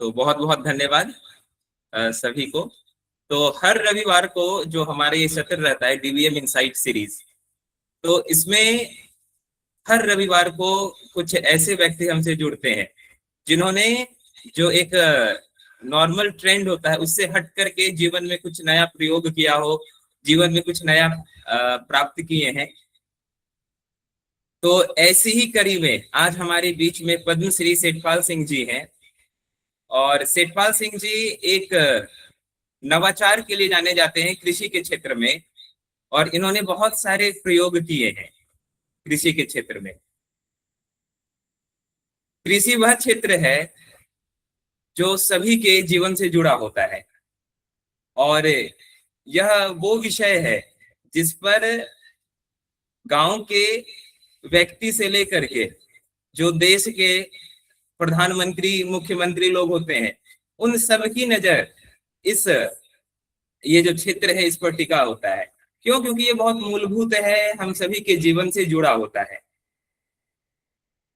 तो बहुत बहुत धन्यवाद सभी को। तो हर रविवार को जो हमारे ये सत्र रहता है डीवीएम इनसाइट सीरीज, तो इसमें हर रविवार को कुछ ऐसे व्यक्ति हमसे जुड़ते हैं जिन्होंने जो एक नॉर्मल ट्रेंड होता है उससे हट करके जीवन में कुछ नया प्रयोग किया हो, जीवन में कुछ नया प्राप्त किए हैं। तो ऐसी ही कड़ी में आज हमारे बीच में पद्मश्री सेठपाल सिंह जी हैं। और सेठपाल सिंह जी एक नवाचार के लिए जाने जाते हैं कृषि के क्षेत्र में, और इन्होंने बहुत सारे प्रयोग किए हैं कृषि के क्षेत्र में। कृषि वह क्षेत्र है जो सभी के जीवन से जुड़ा होता है, और यह वो विषय है जिस पर गांव के व्यक्ति से लेकर के जो देश के प्रधानमंत्री मुख्यमंत्री लोग होते हैं, उन सब की नजर इस ये जो क्षेत्र है इस पर टिका होता है। क्यों? क्योंकि ये बहुत मूलभूत है, हम सभी के जीवन से जुड़ा होता है।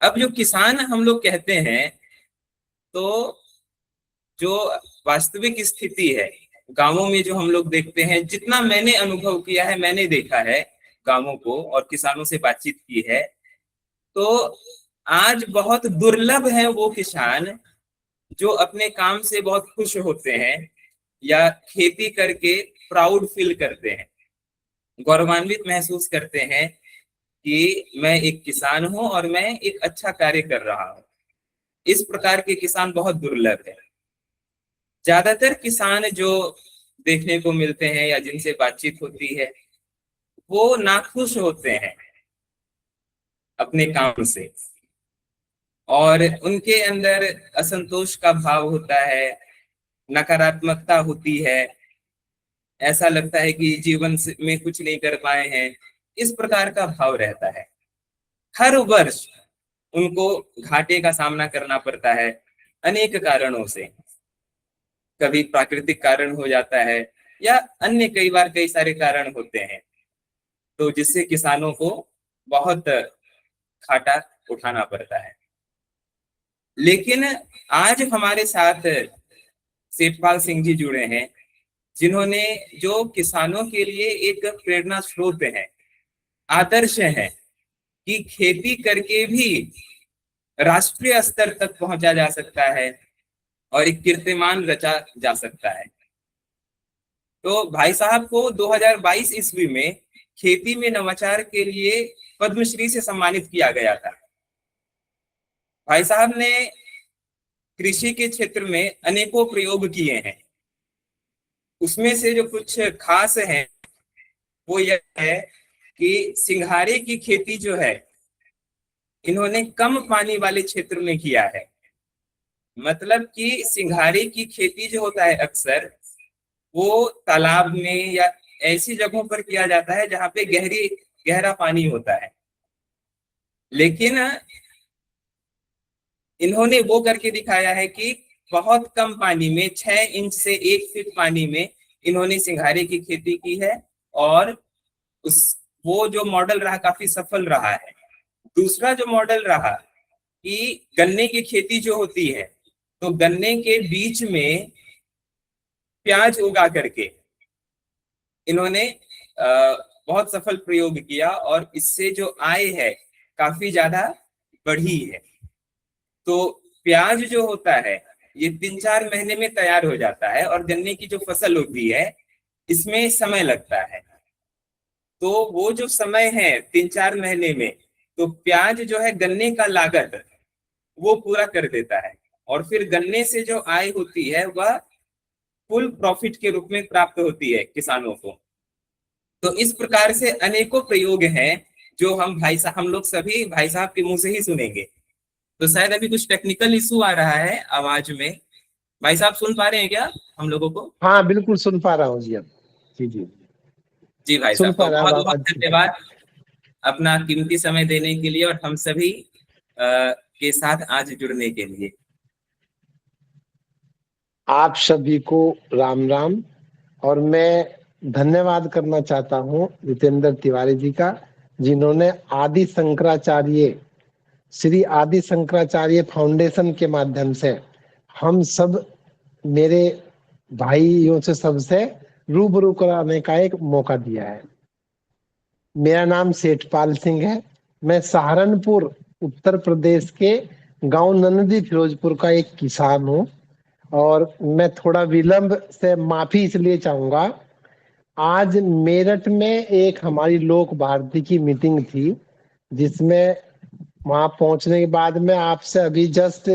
अब जो किसान हम लोग कहते हैं, तो जो वास्तविक स्थिति है गांवों में जो हम लोग देखते हैं, जितना मैंने अनुभव किया है, मैंने देखा है गांवों को और किसानों से बातचीत की है, तो आज बहुत दुर्लभ है वो किसान जो अपने काम से बहुत खुश होते हैं या खेती करके प्राउड फील करते हैं, गौरवान्वित महसूस करते हैं कि मैं एक किसान हूं और मैं एक अच्छा कार्य कर रहा हूं। इस प्रकार के किसान बहुत दुर्लभ है। ज्यादातर किसान जो देखने को मिलते हैं या जिनसे बातचीत होती है, वो नाखुश होते हैं अपने काम से, और उनके अंदर असंतोष का भाव होता है, नकारात्मकता होती है, ऐसा लगता है कि जीवन में कुछ नहीं कर पाए हैं, इस प्रकार का भाव रहता है। हर वर्ष उनको घाटे का सामना करना पड़ता है अनेक कारणों से। कभी प्राकृतिक कारण हो जाता है या अन्य कई बार कई सारे कारण होते हैं, तो जिससे किसानों को बहुत घाटा उठाना पड़ता है। लेकिन आज हमारे साथ सेठपाल सिंह जी जुड़े हैं, जिन्होंने जो किसानों के लिए एक प्रेरणा स्रोत है, आदर्श है कि खेती करके भी राष्ट्रीय स्तर तक पहुंचा जा सकता है और एक कीर्तिमान रचा जा सकता है। तो भाई साहब को 2022 ईस्वी में खेती में नवाचार के लिए पद्मश्री से सम्मानित किया गया था। भाई साहब ने कृषि के क्षेत्र में अनेकों प्रयोग किए हैं। उसमें से जो कुछ खास है वो यह है कि सिंघाड़े की खेती जो है, इन्होंने कम पानी वाले क्षेत्र में किया है। मतलब कि सिंघाड़े की खेती जो होता है अक्सर वो तालाब में या ऐसी जगहों पर किया जाता है जहां पे गहरा पानी होता है। लेकिन इन्होंने वो करके दिखाया है कि बहुत कम पानी में 6 इंच से 1 फीट पानी में इन्होंने सिंघाड़े की खेती की है, और वो जो मॉडल रहा काफी सफल रहा है। दूसरा जो मॉडल रहा कि गन्ने की खेती जो होती है, तो गन्ने के बीच में प्याज उगा करके इन्होंने बहुत सफल प्रयोग किया, और इससे जो आय है काफी ज्यादा बढ़ी है। तो प्याज जो होता है ये 3-4 महीने में तैयार हो जाता है, और गन्ने की जो फसल होती है इसमें समय लगता है। तो वो जो समय है 3-4 महीने में, तो प्याज जो है गन्ने का लागत वो पूरा कर देता है, और फिर गन्ने से जो आय होती है वह फुल प्रॉफिट के रूप में प्राप्त होती है किसानों को। तो इस प्रकार से अनेकों प्रयोग हैं जो हम लोग सभी भाई साहब के मुंह से ही सुनेंगे। तो शायद अभी कुछ टेक्निकल इशू आ रहा है आवाज में। भाई साहब सुन पा रहे हैं क्या हम लोगों को? हाँ बिल्कुल सुन पा रहा हूँ जी। अब जी जी जी भाई सुन साहब, पा तो रहा बहुत हूँ। बहुत धन्यवाद अपना कीमती समय देने के लिए और हम सभी के साथ आज जुड़ने के लिए। आप सभी को राम राम। और मैं धन्यवाद करना चाहता हूँ जितेंद्र तिवारी जी का, जिन्होंने श्री आदि शंकराचार्य फाउंडेशन के माध्यम से हम सब मेरे भाइयों से सबसे रूबरू कराने का एक मौका दिया है। मेरा नाम सेठपाल सिंह है। मैं सहारनपुर उत्तर प्रदेश के गांव नंदी फिरोजपुर का एक किसान हूँ। और मैं थोड़ा विलंब से माफी इसलिए चाहूंगा, आज मेरठ में एक हमारी लोक भारती की मीटिंग थी, जिसमें वहां पहुंचने के बाद में आपसे अभी जस्ट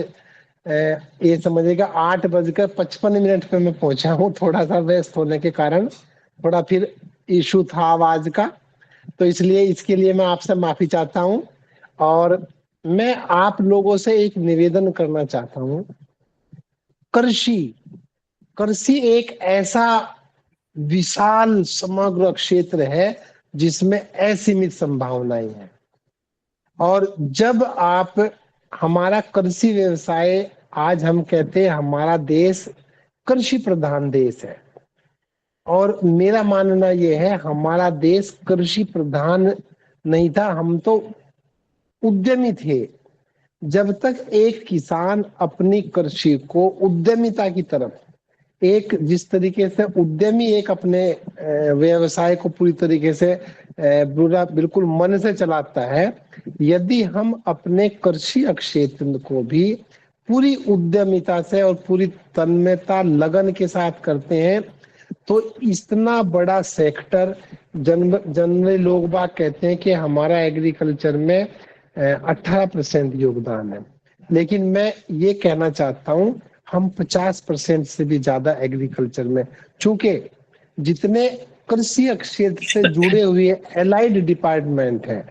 ये समझिएगा 8:55 पे मैं पहुंचा हूँ। थोड़ा सा व्यस्त होने के कारण थोड़ा फिर इशू था आवाज का, तो इसलिए इसके लिए मैं आपसे माफी चाहता हूँ। और मैं आप लोगों से एक निवेदन करना चाहता हूँ। कृषि कृषि एक ऐसा विशाल समग्र क्षेत्र है जिसमें असीमित संभावनाएं हैं। और जब आप हमारा कृषि व्यवसाय, आज हम कहते हैं हमारा देश कृषि प्रधान देश है, और मेरा मानना यह है हमारा देश कृषि प्रधान नहीं था, हम तो उद्यमी थे। जब तक एक किसान अपनी कृषि को उद्यमिता की तरफ, एक जिस तरीके से उद्यमी एक अपने व्यवसाय को पूरी तरीके से पूरा बिल्कुल मन से चलाता है, यदि हम अपने कृषि क्षेत्र को भी पूरी उद्यमिता से और पूरी तन्मयता लगन के साथ करते हैं, तो इतना बड़ा सेक्टर, जनरली लोग बात कहते हैं कि हमारा एग्रीकल्चर में 18% योगदान है, लेकिन मैं ये कहना चाहता हूं हम 50% से भी ज्यादा एग्रीकल्चर में, चूंकि जितने कृषि क्षेत्र से जुड़े हुए एलाइड डिपार्टमेंट है,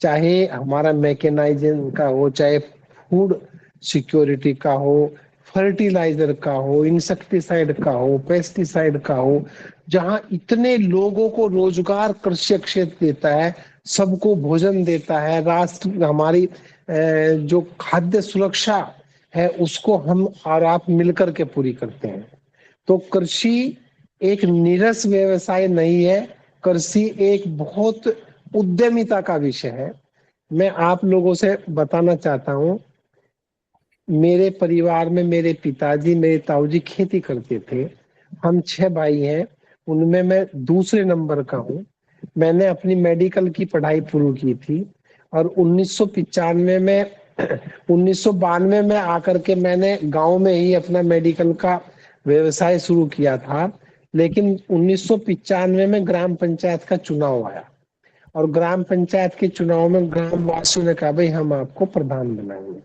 चाहे हमारा मैकेनाइजेशन का हो, चाहे फूड सिक्योरिटी का हो, फर्टिलाइजर का हो, इंसेक्टिसाइड का हो, पेस्टिसाइड का हो, जहां इतने लोगों को रोजगार कृषि क्षेत्र देता है, सबको भोजन देता है, राष्ट्र हमारी जो खाद्य सुरक्षा है उसको हम और आप मिलकर के पूरी करते हैं। तो कृषि एक नीरस व्यवसाय नहीं है, कृषि एक बहुत उद्यमिता का विषय है। मैं आप लोगों से बताना चाहता हूं, मेरे परिवार में मेरे पिताजी मेरे ताऊजी खेती करते थे। हम 6 भाई हैं, उनमें मैं दूसरे नंबर का हूँ। मैंने अपनी मेडिकल की पढ़ाई पूरी की थी और 1995 में 1992 में आकर के मैंने गांव में ही अपना मेडिकल का व्यवसाय शुरू किया था। लेकिन 1995 में ग्राम पंचायत का चुनाव आया और ग्राम पंचायत के चुनाव में ग्राम वासियों ने कहा भाई हम आपको प्रधान बनाएंगे।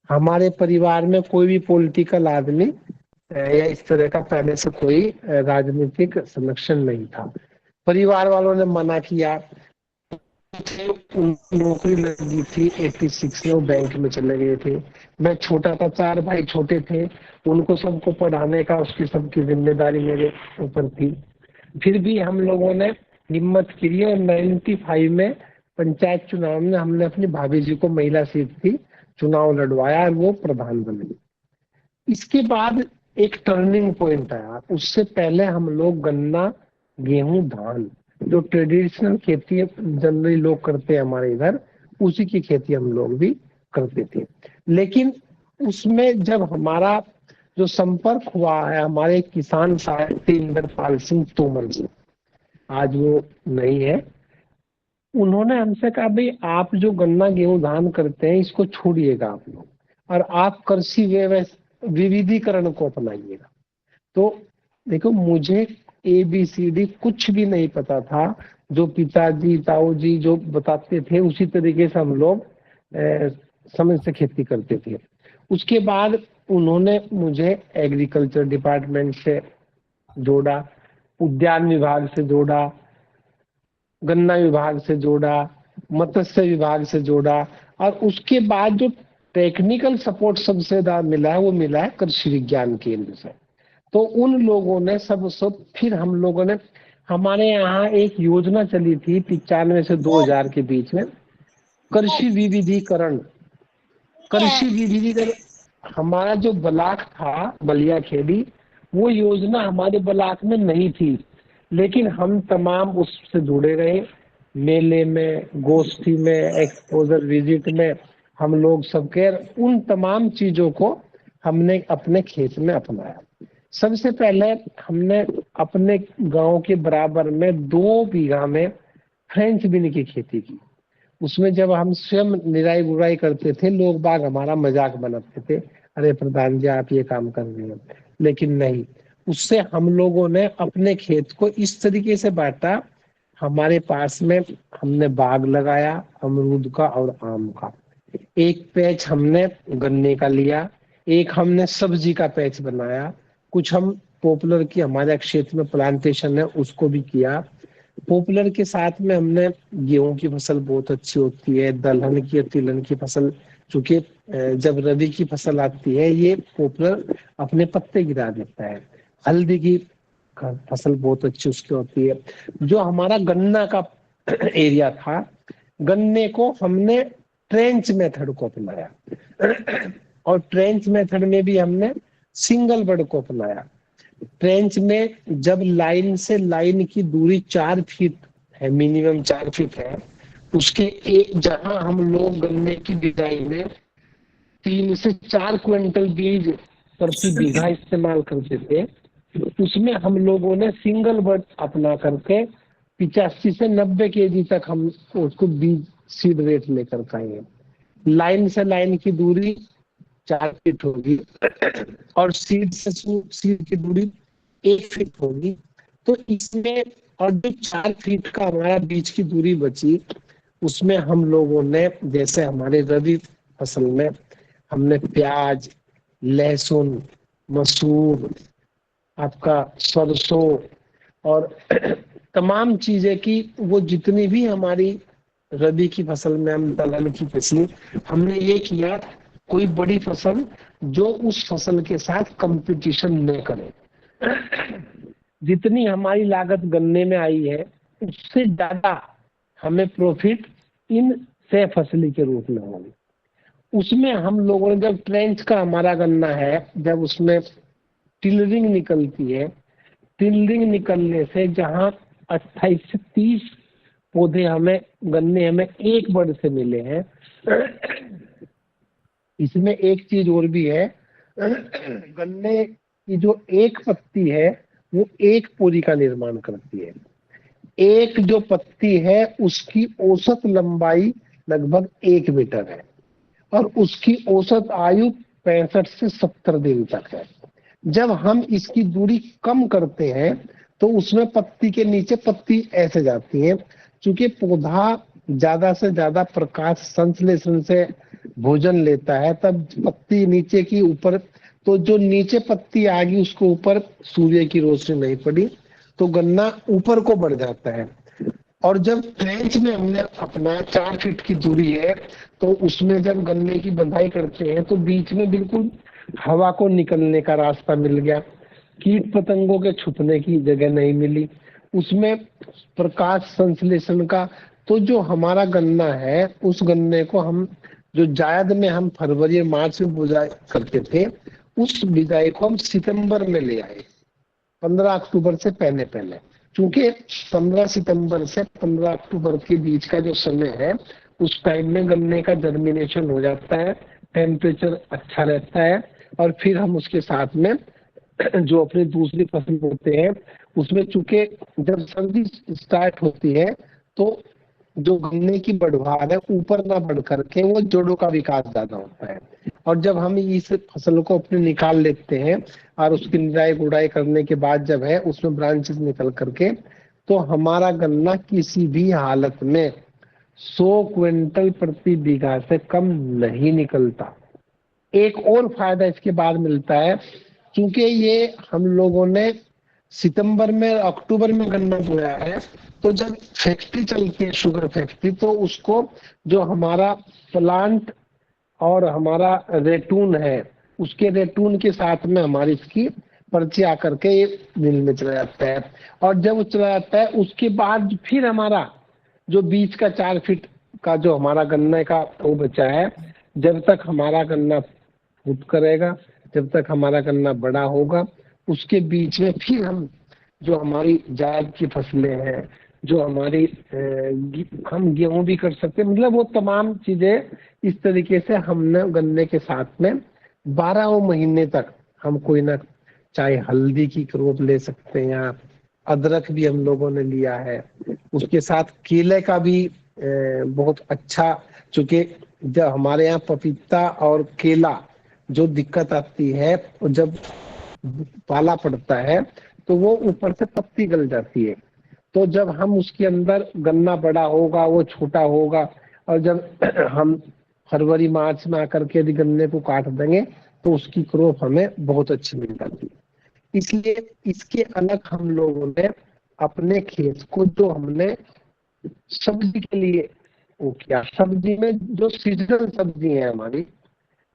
हमारे परिवार में कोई भी पॉलिटिकल आदमी या इस तरह का पहले से कोई राजनीतिक संरक्षण नहीं था। परिवार वालों ने मना किया, नौकरी लगी थी 86 में, वो बैंक में चले गए थे। मैं छोटा था, 4 भाई छोटे थे, उनको सबको पढ़ाने का उसकी सबकी जिम्मेदारी मेरे ऊपर थी। फिर भी हम लोगों ने हिम्मत की और 95 में पंचायत चुनाव में हमने अपनी भाभी जी को, महिला सीट थी, चुनाव लड़वाया और वो प्रधान बने। इसके बाद एक टर्निंग पॉइंट आया। उससे पहले हम लोग गन्ना, गेहूं, धान, जो ट्रेडिशनल खेती जनरली लोग करते हैं हमारे इधर, उसी की खेती हम लोग भी करते थे। लेकिन उसमें जब हमारा जो संपर्क हुआ है हमारे किसान साथी थे इंद्रपाल सिंह तोमर जी, आज वो नहीं है, उन्होंने हमसे कहा भाई आप जो गन्ना गेहूं धान करते हैं इसको छोड़िएगा आप लोग, और आप कृषि विविधीकरण को अपनाइएगा। तो देखो, मुझे ABCD कुछ भी नहीं पता था, जो पिताजी ताऊ जी जो बताते थे उसी तरीके से हम लोग समझ से खेती करते थे। उसके बाद उन्होंने मुझे एग्रीकल्चर डिपार्टमेंट से जोड़ा, उद्यान विभाग से जोड़ा, गन्ना विभाग से जोड़ा, मत्स्य विभाग से जोड़ा, और उसके बाद जो टेक्निकल सपोर्ट सबसे ज्यादा मिला है वो मिला है कृषि विज्ञान केंद्र से। तो उन लोगों ने सब फिर हम लोगों ने, हमारे यहाँ एक योजना चली थी 95 से 2000 के बीच में, कृषि विविधीकरण। कृषि विविधीकरण हमारा जो ब्लॉक था बलिया खेड़ी, वो योजना हमारे ब्लॉक में नहीं थी, लेकिन हम तमाम उससे जुड़े रहे। मेले में, गोष्ठी में, एक्सपोजर विजिट में हम लोग सबके उन तमाम चीजों को हमने अपने खेत में अपनाया। सबसे पहले हमने अपने गांव के बराबर में 2 बीघा में फ्रेंच बीन की खेती की। उसमें जब हम स्वयं निराई गुड़ाई करते थे, लोग बाग हमारा मजाक बनाते थे, अरे प्रधान जी आप ये काम कर रहे हैं, लेकिन नहीं, उससे हम लोगों ने अपने खेत को इस तरीके से बांटा। हमारे पास में हमने बाग लगाया अमरूद का और आम का, एक पैच हमने गन्ने का लिया, एक हमने सब्जी का पैच बनाया, कुछ हम पॉपुलर की हमारे क्षेत्र में प्लांटेशन है उसको भी किया। पॉपुलर के साथ में हमने गेहूं की फसल बहुत अच्छी होती है, दलहन की और तिलहन की फसल, चूंकि जब रबी की फसल आती है ये पॉपुलर अपने पत्ते गिरा देता है। हल्दी की फसल बहुत अच्छी उसकी होती है। जो हमारा गन्ना का एरिया था, गन्ने को हमने ट्रेंच मेथड को अपनाया और ट्रेंच मेथड में भी हमने सिंगल बर्ड को अपनाया। ट्रेंच में जब लाइन से लाइन की दूरी 4 फीट है, मिनिमम 4 फीट है, उसके एक जहां हम लोग गन्ने की बिजाई में 3 से 4 क्विंटल बीज प्रति बीघा इस्तेमाल करते थे, उसमें हम लोगों ने सिंगल बर्ड अपना करके 85 से 90 kg तक हम उसको बीज सीड रेट लेकर आए। लाइन से लाइन की दूरी 4 फीट होगी और सीड से सीड की दूरी 1 फीट होगी। तो इसमें और जो 4 फीट का हमारा बीच की दूरी बची, उसमें हम लोगों ने जैसे हमारे रबी फसल में हमने प्याज, लहसुन, मसूर, आपका सरसों और तमाम चीजें की, वो जितनी भी हमारी रबी की फसल में हम दलहन की फसली, हमने ये किया कोई बड़ी फसल जो उस फसल के साथ कंपटीशन न करे। जितनी हमारी लागत गन्ने में आई है उससे ज्यादा हमें प्रॉफिट इन से फसली के रूप में होगी। उसमें हम लोगों ने जब ट्रेंच का हमारा गन्ना है, जब उसमें टिलरिंग निकलती है, टिलरिंग निकलने से जहां 28 से 30 पौधे हमें गन्ने हमें एक बड़ से मिले हैं। इसमें एक चीज और भी है, गन्ने की जो एक पत्ती है वो एक पोरी का निर्माण करती है। एक जो पत्ती है उसकी औसत लंबाई लगभग 1 मीटर है और उसकी औसत आयु 65 से 70 दिन तक है। जब हम इसकी दूरी कम करते हैं तो उसमें पत्ती के नीचे पत्ती ऐसे जाती है। चूंकि पौधा ज्यादा से ज्यादा प्रकाश संश्लेषण से भोजन लेता है, तब पत्ती नीचे की ऊपर, तो जो नीचे पत्ती आ गई उसको ऊपर सूर्य की रोशनी नहीं पड़ी तो गन्ना ऊपर को बढ़ जाता है। और जब ट्रेंच में हमने अपना 4 फीट की दूरी है, तो उसमें जब गन्ने की बंधाई करते हैं तो बीच में बिल्कुल हवा को निकलने का रास्ता मिल गया, कीट पतंगों के छुपने की जगह नहीं मिली, उसमें प्रकाश संश्लेषण का। तो जो हमारा गन्ना है उस गन्ने को हम जो जायद में हम फरवरी और मार्च में बुआई करते थे, उस बिजाई को हम सितंबर में ले आए, 15 अक्टूबर से पहले पहले। क्योंकि 15 सितंबर से 15 अक्टूबर के बीच का जो समय है उस टाइम में गन्ने का जर्मिनेशन हो जाता है, टेम्परेचर अच्छा रहता है, और फिर हम उसके साथ में जो अपनी दूसरी फसल बोते हैं उसमें चूंकि जब सर्दी स्टार्ट होती है तो जो गन्ने की बढ़वार है ऊपर ना बढ़ करके वो जड़ों का विकास ज्यादा होता है। और जब हम इस फसल को अपने निकाल लेते हैं और उसकी निराई गुड़ाई करने के बाद जब है उसमें ब्रांचेस निकल करके, तो हमारा गन्ना किसी भी हालत में 100 क्विंटल प्रति बीघा से कम नहीं निकलता। एक और फायदा इसके बाद मिलता है, क्योंकि ये हम लोगों ने सितंबर में अक्टूबर में गन्ना बोया है, तो जब फैक्ट्री चलती है शुगर फैक्ट्री, तो उसको जो हमारा प्लांट और हमारा रेटून है उसके रेटून के साथ में हमारी इसकी पर्ची आकर के ये मिल में चला जाता है। और जब वो चला जाता है उसके बाद फिर हमारा जो बीच का 4 फीट का जो हमारा गन्ने का वो बचा है, जब तक हमारा गन्ना फूट करेगा, जब तक हमारा गन्ना बड़ा होगा, उसके बीच में फिर हम जो हमारी जायद की फसलें हैं, जो हमारी हम गेहूं भी कर सकते हैं, मतलब वो तमाम चीजें इस तरीके से हमने गन्ने के साथ में 12 महीने तक हम कोई ना, चाहे हल्दी की क्रॉप ले सकते हैं, या अदरक भी हम लोगों ने लिया है, उसके साथ केले का भी बहुत अच्छा, चूंकि जब हमारे यहाँ पपीता और केला जो दिक्कत आती है, और जब पाला पड़ता है तो वो ऊपर से पत्ती गल जाती है। तो जब हम उसके अंदर गन्ना बड़ा होगा, वो छोटा होगा, और जब हम फरवरी मार्च में आकर के यदि गन्ने को काट देंगे तो उसकी क्रॉप हमें बहुत अच्छी मिल जाती है। इसलिए इसके अलग हम लोगों ने अपने खेत को, जो हमने सब्जी के लिए वो किया, सब्जी में जो सीजनल सब्जी है हमारी,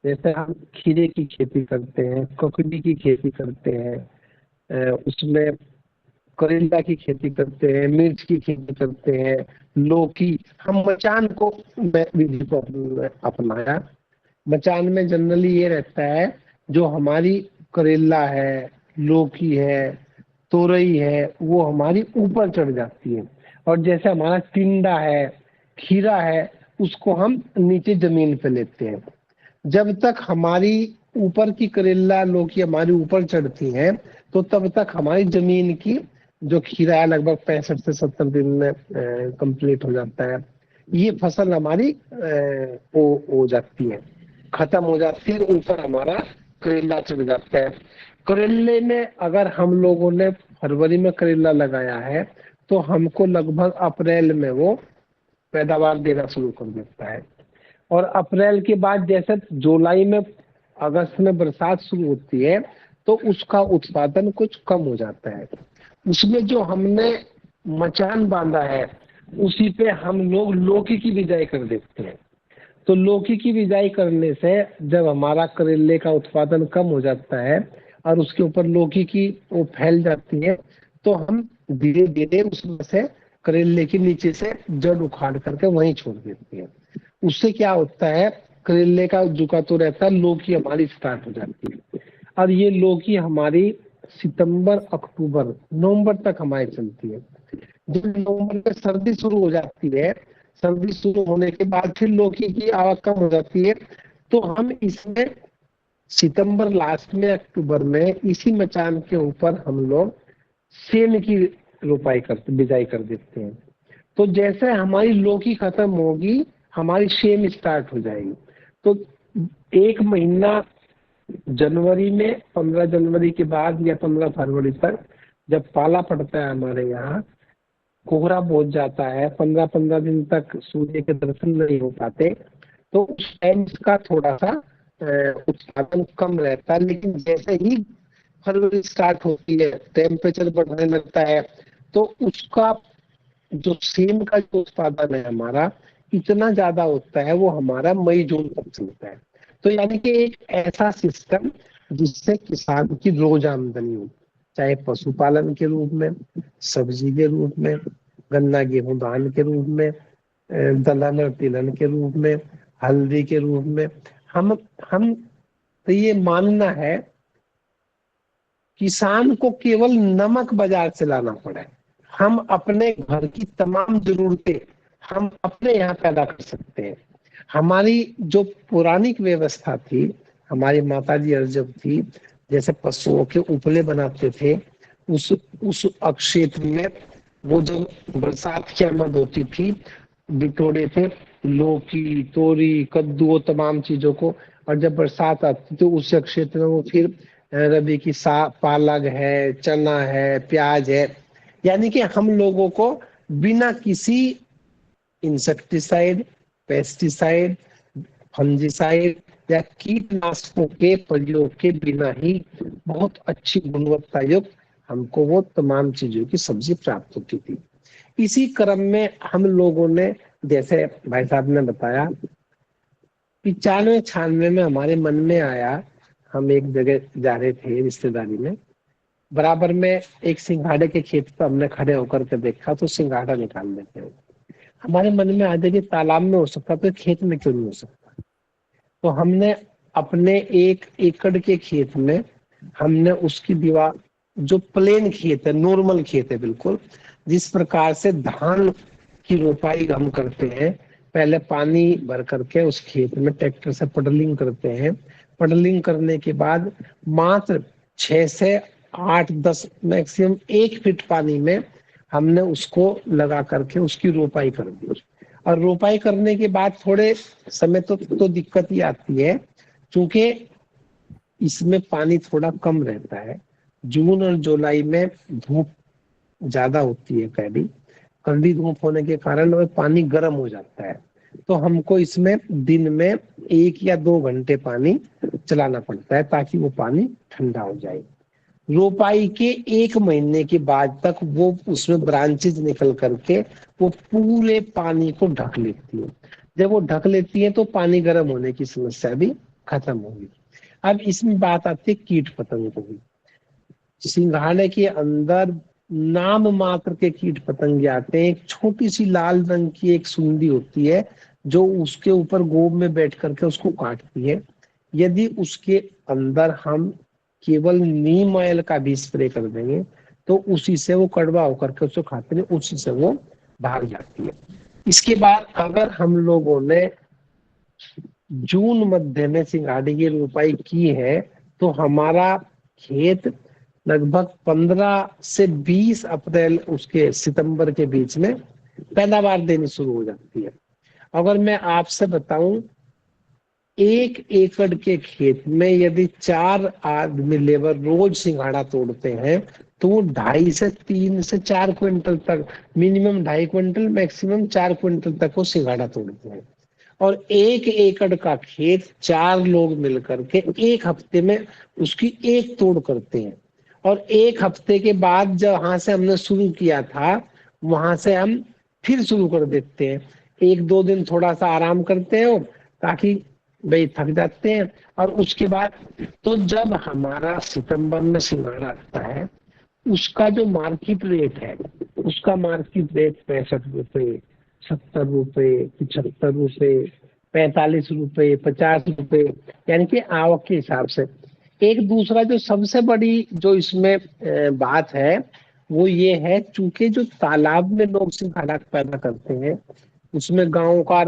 जैसे हम खीरे की खेती करते हैं, ककड़ी की खेती करते हैं, उसमें करेला की खेती करते हैं, मिर्च की खेती करते हैं, लौकी, हम मचान को विधि को अपनाया। मचान में जनरली ये रहता है, जो हमारी करेला है, लौकी है, तोरई है, वो हमारी ऊपर चढ़ जाती है, और जैसे हमारा टिंडा है, खीरा है, उसको हम नीचे जमीन पे लेते हैं। जब तक हमारी ऊपर की करेला लौकी हमारी ऊपर चढ़ती हैं, तो तब तक हमारी जमीन की जो खीरा है लगभग 65 से 70 दिन में कंप्लीट हो जाता है। ये फसल हमारी हो जाती है, खत्म हो जाती है, ऊपर हमारा करेला चढ़ जाता है। करेले में अगर हम लोगों ने फरवरी में करेला लगाया है, तो हमको लगभग अप्रैल में वो पैदावार देना शुरू कर देता है। और अप्रैल के बाद जैसे जुलाई में, अगस्त में बरसात शुरू होती है, तो उसका उत्पादन कुछ कम हो जाता है। उसमें जो हमने मचान बांधा है, उसी पे हम लोग लौकी की बिजाई कर देते हैं। तो लौकी की बिजाई करने से जब हमारा करेले का उत्पादन कम हो जाता है और उसके ऊपर लौकी की वो फैल जाती है, तो हम धीरे धीरे उसमें से करेले के नीचे से जड़ उखाड़ करके वहीं छोड़ देते हैं। उससे क्या होता है, करेले का जुका तो रहता है, लौकी हमारी स्टार्ट हो जाती है। और ये लौकी हमारी सितंबर, अक्टूबर, नवंबर तक हमारी चलती है। जब नवंबर में सर्दी शुरू हो जाती है, सर्दी शुरू होने के बाद फिर लौकी की आवक कम हो जाती है, तो हम इसमें सितंबर लास्ट में, अक्टूबर में इसी मचान के ऊपर हम लोग सेम की रोपाई करते, बिजाई कर देते हैं। तो जैसे हमारी लौकी खत्म होगी, हमारी सेम स्टार्ट हो जाएगी। तो एक महीना जनवरी में, 15 जनवरी के बाद या 15 फरवरी तक जब पाला पड़ता है हमारे यहाँ, कोहरा बहुत जाता है, 15-15 दिन तक सूर्य के दर्शन नहीं हो पाते, तो उस टाइम इसका थोड़ा सा उत्पादन कम रहता है। लेकिन जैसे ही फरवरी स्टार्ट होती है, टेम्परेचर बढ़ने लगता है, तो उसका जो सेम का जो उत्पादन है हमारा इतना ज्यादा होता है, वो हमारा मई जून तक चलता है। तो यानी कि एक ऐसा सिस्टम जिससे किसान की रोज आमदनी हो, चाहे पशुपालन के रूप में, सब्जी के रूप में, गन्ना गेहूं धान के रूप में, दलहन और तिलहन के रूप में, हल्दी के रूप में। हम तो ये मानना है, किसान को केवल नमक बाजार से लाना पड़े, हम अपने घर की तमाम जरूरतें हम अपने यहाँ पैदा कर सकते हैं। हमारी जो पौराणिक व्यवस्था थी, हमारी माताजी और जब थी, जैसे पशुओं के उपले बनाते थे, उस क्षेत्र में वो जब बरसात की आमद होती थी, बिटोरे थे लौकी, तोरी, कद्दू, तमाम चीजों को, और जब बरसात आती तो उस क्षेत्र में वो फिर रबी की पालक है, चना है, प्याज है। यानी कि हम लोगों को बिना किसी इंसेक्टिसाइड, पेस्टिसाइड, फंजिसाइड या कीटनाशकों के प्रयोग के बिना ही बहुत अच्छी गुणवत्ता युक्त हमको वो तमाम चीजों की सब्जी प्राप्त होती थी। इसी क्रम में हम लोगों ने, जैसे भाई साहब ने बताया, 95-96 में हमारे मन में आया, हम एक जगह जा रहे थे रिश्तेदारी में, बराबर में एक सिंघाड़े के खेत पर हमने खड़े होकर के देखा, तो सिंघाड़ा निकाल लेते हैं। हमारे मन में आ जाए तालाब में हो सकता तो खेत में क्यों नहीं हो सकता। तो हमने अपने 1 एकड़ के खेत में हमने उसकी दीवार, जो प्लेन खेत है, नॉर्मल खेत है बिल्कुल, जिस प्रकार से धान की रोपाई हम करते हैं, पहले पानी भर करके उस खेत में ट्रैक्टर से पडलिंग करते हैं, पडलिंग करने के बाद मात्र 6 से 8 10 मैक्सिमम 1 फीट पानी में हमने उसको लगा करके उसकी रोपाई कर दी। और रोपाई करने के बाद थोड़े समय तो दिक्कत ही आती है, क्योंकि इसमें पानी थोड़ा कम रहता है। जून और जुलाई में धूप ज्यादा होती है, कड़ी धूप होने के कारण वह पानी गर्म हो जाता है। तो हमको इसमें दिन में 1 या 2 घंटे पानी चलाना पड़ता है ताकि वो पानी ठंडा हो जाए। रोपाई के 1 महीने के बाद तक वो उसमें ब्रांचेज निकल करके वो पूरे पानी को ढक लेती है। जब वो ढक लेती है तो पानी गर्म होने की समस्या भी खत्म होगी। अब इसमें बात आती है कीट पतंगों की। सिंघाड़े के अंदर नाम मात्र के कीट पतंगे आते हैं। एक छोटी सी लाल रंग की एक सुंडी होती है जो उसके ऊपर गोब में बैठ करके उसको काटती है। यदि उसके अंदर हम केवल नीम ऑयल का भी स्प्रे कर देंगे तो उसी से वो कड़वा होकर के उसको खाते हैं, उसी से वो भाग जाती है। इसके बाद अगर हम लोगों ने जून मध्य में सिंघाड़े की रोपाई की है तो हमारा खेत लगभग 15 से 20 अप्रैल उसके सितंबर के बीच में पैदावार देनी शुरू हो जाती है। अगर मैं आपसे बताऊं, 1 एकड़ के खेत में यदि 4 आदमी लेबर रोज सिंघाड़ा तोड़ते हैं तो वो 2.5 से 3 से 4 क्विंटल तक, मिनिमम 2.5 क्विंटल मैक्सिमम 4 क्विंटल तक वो सिंघाड़ा तोड़ते हैं। और 1 एकड़ का खेत 4 लोग मिलकर के 1 हफ्ते में उसकी 1 तोड़ करते हैं। और 1 हफ्ते के बाद जहां से हमने शुरू किया था वहां से हम फिर शुरू कर देते हैं। 1 2 दिन थोड़ा सा आराम करते हैं ताकि भाई थक जाते हैं। और उसके बाद तो जब हमारा सितंबर में सिंघाड़ा आता है उसका जो मार्केट रेट है, उसका मार्केट रेट 65 रुपए, 70 रुपए, 75 रुपए, 45 रुपए, 50 रुपए, यानी कि आवक के हिसाब से। एक दूसरा जो सबसे बड़ी जो इसमें बात है वो ये है, चूंकि जो तालाब में लोग सिंघाड़ा पैदा करते हैं उसमें गांव का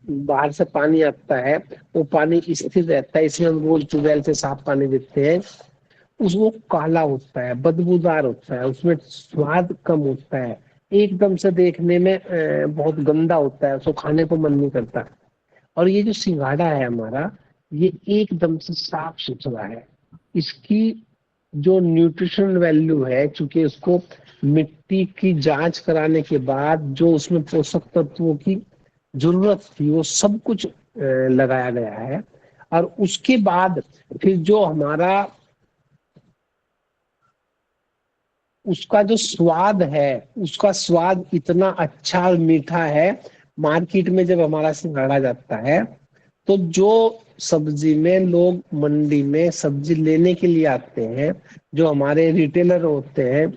बाहर से पानी आता है, वो पानी स्थिर रहता है, इसमें हम रोज ट्यूबवेल से साफ पानी देते हैं। उसको काला होता है, बदबूदार होता है, उसमें स्वाद कम होता है, एकदम से देखने में बहुत गंदा होता है, उसको खाने को मन नहीं करता। और ये जो सिंघाड़ा है हमारा, ये एकदम से साफ सुथरा है। इसकी जो न्यूट्रिशन वैल्यू है, चूंकि उसको मिट्टी की जांच कराने के बाद जो उसमें पोषक तत्वों की जरूरत थी वो सब कुछ लगाया गया है। और उसके बाद फिर जो हमारा उसका जो स्वाद है, उसका स्वाद इतना अच्छा और मीठा है। मार्केट में जब हमारा सिंघाड़ा जाता है तो जो सब्जी में लोग मंडी में सब्जी लेने के लिए आते हैं, जो हमारे रिटेलर होते हैं,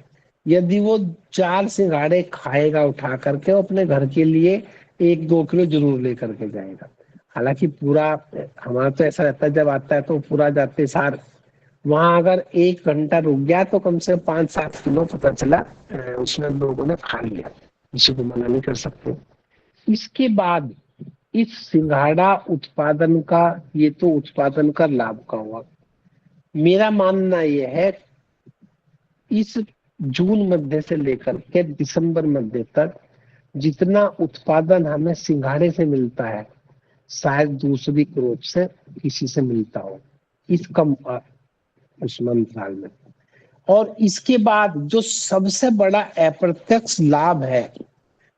यदि वो 4 सिंघाड़े खाएगा उठा करके वो अपने घर के लिए 1 2 किलो जरूर लेकर के जाएगा। हालांकि पूरा हमारा तो ऐसा रहता है, जब आता है तो पूरा जाते सार वहां अगर 1 घंटा रुक गया तो कम से कम 5 7 किलो पता चला उसने लोगों ने खा लिया। किसी को मना नहीं कर सकते। इसके बाद इस सिंघाड़ा उत्पादन का, ये तो उत्पादन का लाभ का हुआ। मेरा मानना यह है इस जून मध्य से लेकर के दिसंबर मध्य तक जितना उत्पादन हमें सिंघाड़े से मिलता है शायद दूसरी क्रॉप से किसी से मिलता हो इस कम उस मंत्राल में। और इसके बाद जो सबसे बड़ा अप्रत्यक्ष लाभ है,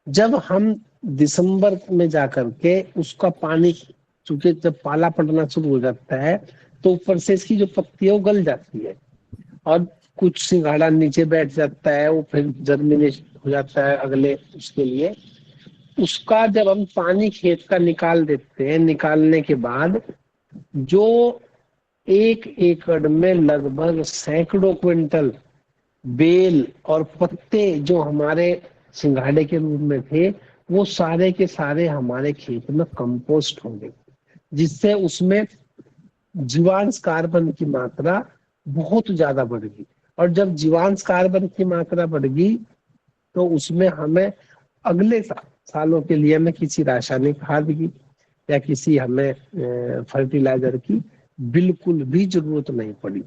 जब हम दिसंबर में जाकर के उसका पानी, चूंकि जब पाला पड़ना शुरू हो जाता है तो ऊपर से इसकी जो पत्ती है वो गल जाती है और कुछ सिंघाड़ा नीचे बैठ जाता है, वो फिर जर्मिनेट हो जाता है अगले उसके लिए। उसका जब हम पानी खेत का निकाल देते हैं, निकालने के बाद जो 1 एकड़ में लगभग सैकड़ों क्विंटल बेल और पत्ते जो हमारे सिंघाड़े के रूप में थे वो सारे के सारे हमारे खेत में कंपोस्ट होंगे, जिससे उसमें जीवांश कार्बन की मात्रा बहुत ज्यादा बढ़ गई। और जब जीवांश कार्बन की मात्रा बढ़ गई तो उसमें हमें अगले सालों के लिए हमें किसी रासायनिक खाद की या किसी हमें फर्टिलाइजर की बिल्कुल भी जरूरत नहीं पड़ी।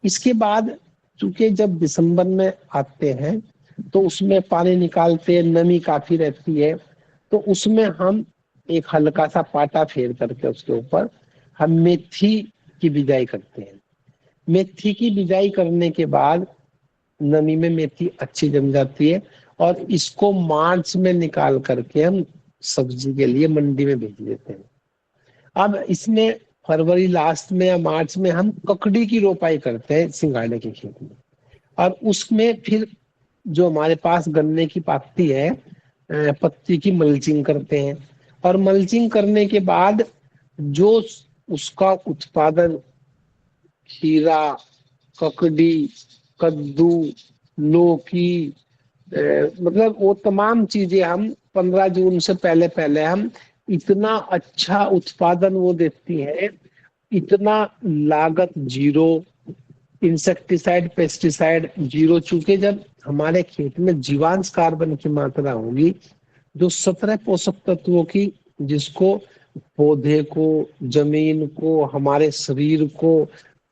इसके बाद चूंकि जब दिसंबर में आते हैं तो उसमें पानी निकालते हैं, नमी काफी रहती है, तो उसमें हम एक हल्का सा पाटा फेर करके उसके ऊपर हम मेथी की बिजाई करते हैं। मेथी की बिजाई करने के बाद नमी में मेथी अच्छी जम जाती है और इसको मार्च में निकाल करके हम सब्जी के लिए मंडी में भेज देते हैं। अब इसमें फरवरी लास्ट में या मार्च में हम ककड़ी की रोपाई करते हैं सिंघाड़े के खेत में, और उसमें फिर जो हमारे पास गन्ने की पत्ती है, पत्ती की मल्चिंग करते हैं। और मल्चिंग करने के बाद जो उसका उत्पादन खीरा, ककड़ी, कद्दू, लौकी, मतलब वो तमाम चीजें हम 15 जून से पहले पहले हम इतना अच्छा उत्पादन वो देती है, इतना लागत जीरो, इंसेक्टिसाइड पेस्टिसाइड जीरो। चूंकि जब हमारे खेत में जीवांश कार्बन की मात्रा होगी जो 17 पोषक तत्वों की, जिसको पौधे को, जमीन को, हमारे शरीर को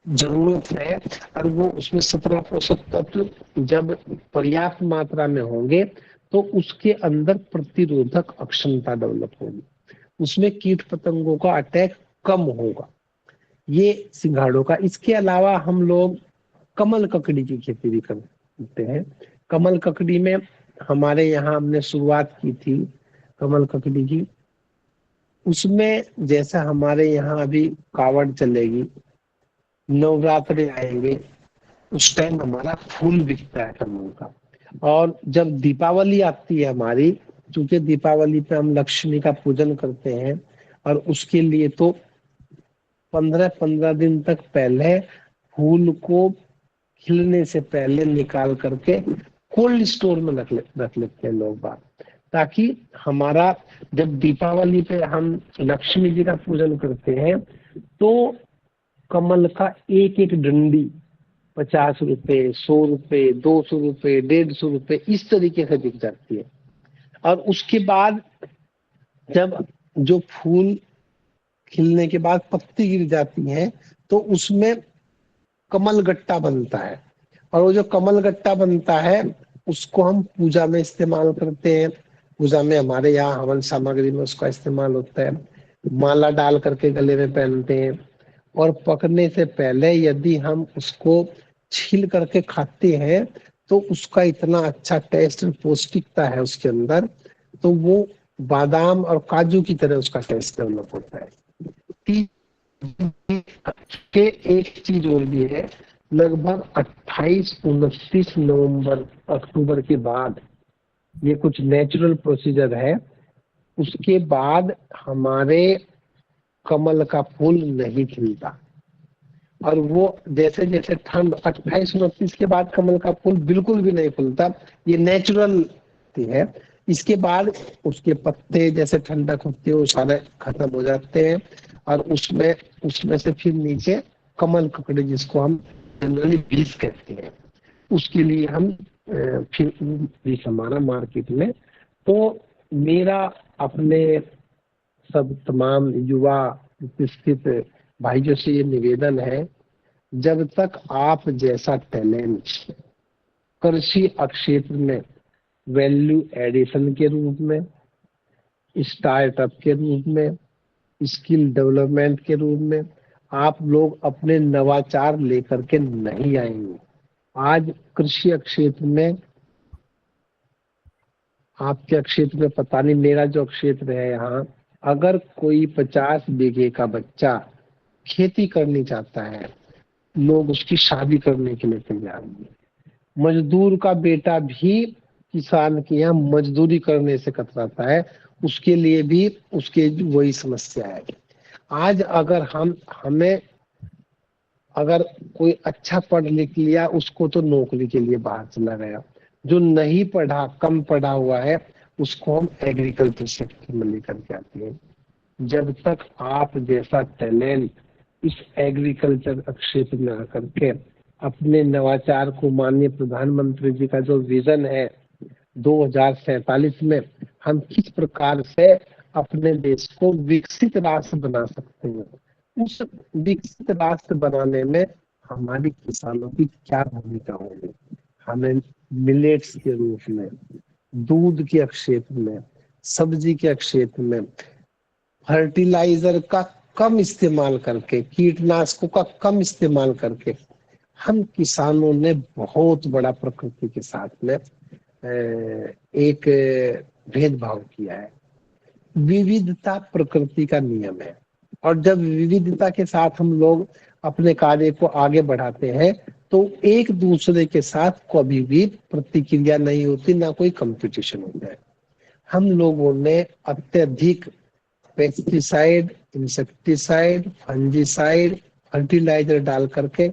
जरूरत है, और वो उसमें 17 पोषक तत्व जब पर्याप्त मात्रा में होंगे तो उसके अंदर प्रतिरोधक अक्षमता डेवलप होगी, उसमें कीट पतंगों का अटैक कम होगा। ये सिंघाड़ों का। इसके अलावा हम लोग कमल ककड़ी की खेती भी करते हैं। कमल ककड़ी में हमारे यहाँ हमने शुरुआत की थी कमल ककड़ी की। उसमें जैसा हमारे यहाँ अभी कावड़ चलेगी, नवरात्रे आएंगे, उस टाइम हमारा फूल बिकता है कमल का। और जब दीपावली आती है हमारी, क्योंकि दीपावली पे हम लक्ष्मी का पूजन करते हैं, और उसके लिए तो 15-15 दिन तक पहले फूल को खिलने से पहले निकाल करके कोल्ड स्टोर में रख लेते हैं लोग बात, ताकि हमारा जब दीपावली पे हम लक्ष्मी जी का पूजन करते हैं तो कमल का एक एक डंडी 50 रुपए, 100 रुपए, 200 रुपए, 150 रुपए इस तरीके से बिक जाती है। और उसके बाद जब जो फूल खिलने के बाद पत्ती गिर जाती है तो उसमें कमल गट्टा बनता है, और वो जो कमल गट्टा बनता है उसको हम पूजा में इस्तेमाल करते हैं। पूजा में हमारे यहाँ हवन सामग्री में उसका इस्तेमाल होता है, माला डाल करके गले में पहनते हैं। और पकने से पहले यदि हम उसको छील करके खाते हैं तो उसका इतना अच्छा टेस्ट, पौष्टिकता है उसके अंदर, तो वो बादाम और काजू की तरह उसका टेस्ट डेवलप होता है। के एक चीज और भी है, लगभग 28-29 नवंबर अक्टूबर के बाद ये कुछ नेचुरल प्रोसीजर है, उसके बाद हमारे कमल का फूल नहीं खिलता। और वो जैसे जैसे ठंड 28-29 के बाद कमल का फूल बिल्कुल भी नहीं फूलता, ये नेचुरल है। इसके बाद उसके पत्ते जैसे ठंडक होती है वो सारे खत्म हो जाते हैं, और उसमें उसमें से फिर नीचे कमल ककड़ी, जिसको हम जनरली बीज कहते हैं, उसके लिए हम फिर बीज हमारा मार्केट में। तो मेरा अपने सब तमाम युवा प्रतिष्ठित भाइयों से ये निवेदन है, जब तक आप जैसा टैलेंट कृषि क्षेत्र में वैल्यू एडिशन के रूप में, स्टार्टअप के रूप में, स्किल डेवलपमेंट के रूप में आप लोग अपने नवाचार लेकर के नहीं आएंगे। आज कृषि क्षेत्र में, आपके क्षेत्र में पता नहीं, मेरा जो क्षेत्र है यहाँ, अगर कोई 50 बीघे का बच्चा खेती करनी चाहता है, लोग उसकी शादी करने के लिए तैयार हैं। मजदूर का बेटा भी किसान के यहाँ मजदूरी करने से कतराता है, उसके लिए भी उसके वही समस्या है। आज अगर हमें अगर कोई अच्छा पढ़ लिख लिया, उसको तो नौकरी के लिए बाहर चला गया। जो नहीं पढ़ा, कम पढ़ा हुआ है, उसको हम एग्रीकल्चर सेक्टर में लेकर के आते हैं। जब तक आप जैसा टैलेंट इस एग्रीकल्चर क्षेत्र में आकर के अपने नवाचार को, माननीय प्रधानमंत्री जी का जो विजन है 2047 में, हम किस प्रकार से अपने देश को विकसित राष्ट्र बना सकते हैं, उस विकसित राष्ट्र बनाने में हमारी किसानों की क्या भूमिका होगी। हमें मिलेट्स के रूप में, दूध के क्षेत्र में, सब्जी के क्षेत्र में, फर्टिलाइजर का कम इस्तेमाल करके, कीटनाशकों का कम इस्तेमाल करके हम किसानों ने बहुत बड़ा प्रकृति के साथ में एक भेदभाव किया है। विविधता प्रकृति का नियम है, और जब विविधता के साथ हम लोग अपने कार्य को आगे बढ़ाते हैं तो एक दूसरे के साथ कभी भी प्रतिक्रिया नहीं होती, ना कोई कंपटीशन होता है। हम लोगों ने अत्यधिक पेस्टिसाइड, इंसेक्टिसाइड, फंजीसाइड, फर्टिलाइजर डाल करके